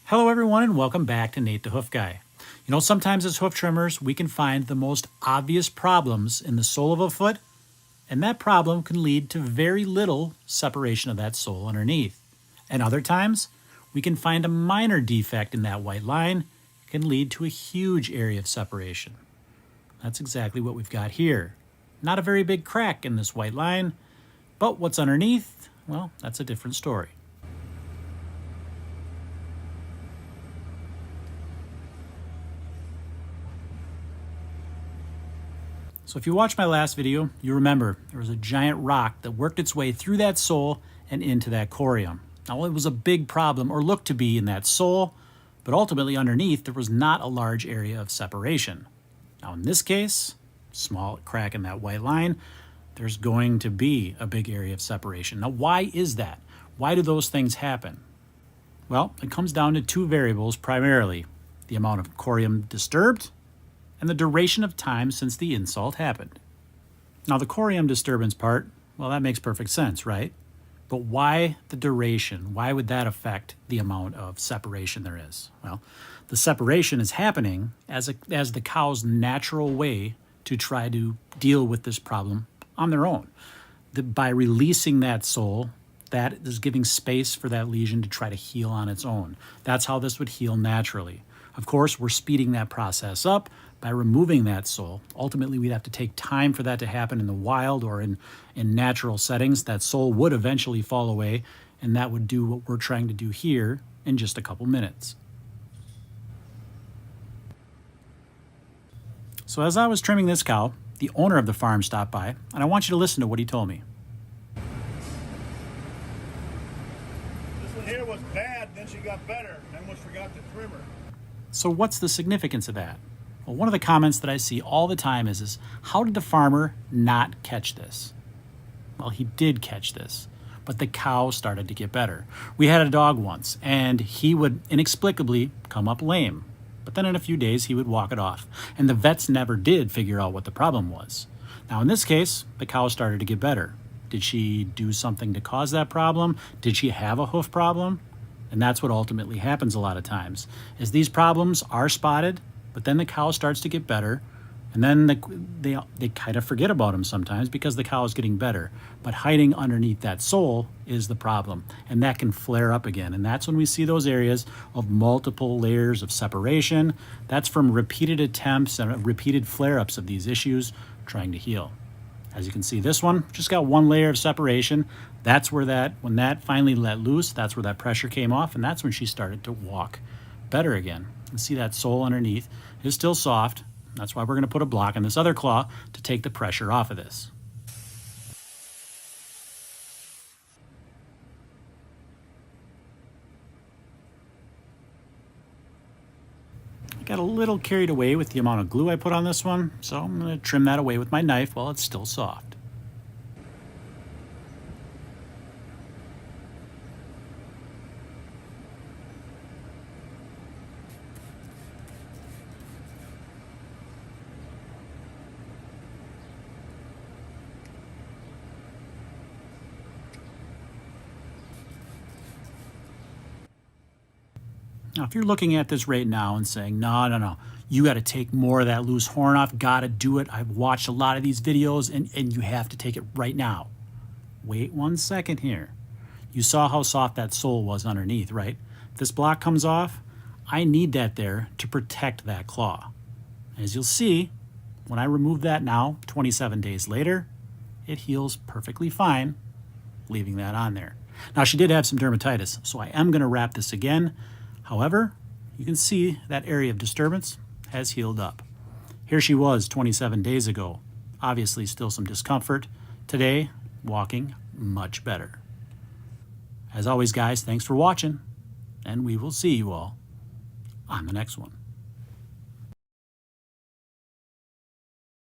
Hello everyone and welcome back to Nate the Hoof Guy. You know, sometimes as hoof trimmers, we can find the most obvious problems in the sole of a foot, and that problem can lead to very little separation of that sole underneath. And other times, we can find a minor defect in that white line can lead to a huge area of separation. That's exactly what we've got here. Not a very big crack in this white line, but what's underneath, well, that's a different story. So if you watched my last video, you remember there was a giant rock that worked its way through that sole and into that corium. Now it was a big problem, or looked to be, in that sole, but ultimately underneath there was not a large area of separation. Now in this case, small crack in that white line, there's going to be a big area of separation. Now why is that? Why do those things happen? Well, it comes down to two variables primarily: the amount of corium disturbed and the duration of time since the insult happened. Now the corium disturbance part, well, that makes perfect sense, right? But why the duration? Why would that affect the amount of separation there is? Well, the separation is happening as the cow's natural way to try to deal with this problem on their own. By releasing that sole, that is giving space for that lesion to try to heal on its own. That's how this would heal naturally. Of course, we're speeding that process up by removing that sole. Ultimately, we'd have to take time for that to happen in the wild or in natural settings. That sole would eventually fall away, and that would do what we're trying to do here in just a couple minutes. So as I was trimming this cow, the owner of the farm stopped by, and I want you to listen to what he told me. This one here was bad, then she got better, and almost forgot to trim her. So what's the significance of that? Well, one of the comments that I see all the time is how did the farmer not catch this? Well, he did catch this, but the cow started to get better. We had a dog once, and he would inexplicably come up lame, but then in a few days he would walk it off, and the vets never did figure out what the problem was. Now in this case, the cow started to get better. Did she do something to cause that problem? Did she have a hoof problem? And that's what ultimately happens a lot of times, is these problems are spotted, but then the cow starts to get better, and then they kind of forget about them sometimes because the cow is getting better. But hiding underneath that sole is the problem, and that can flare up again. And that's when we see those areas of multiple layers of separation. That's from repeated attempts and repeated flare-ups of these issues trying to heal. As you can see, this one just got one layer of separation. That's where when that finally let loose, that's where that pressure came off, and that's when she started to walk better again. You can see that sole underneath is still soft. That's why we're going to put a block in this other claw to take the pressure off of this. I got a little carried away with the amount of glue I put on this one, so I'm going to trim that away with my knife while it's still soft. Now, if you're looking at this right now and saying, no, you got to take more of that loose horn off, got to do it. I've watched a lot of these videos and you have to take it right now. Wait 1 second here. You saw how soft that sole was underneath, right? If this block comes off, I need that there to protect that claw. As you'll see, when I remove that now, 27 days later, it heals perfectly fine, leaving that on there. Now, she did have some dermatitis, so I am going to wrap this again. However, you can see that area of disturbance has healed up. Here she was 27 days ago. Obviously still some discomfort. Today, walking much better. As always, guys, thanks for watching, and we will see you all on the next one.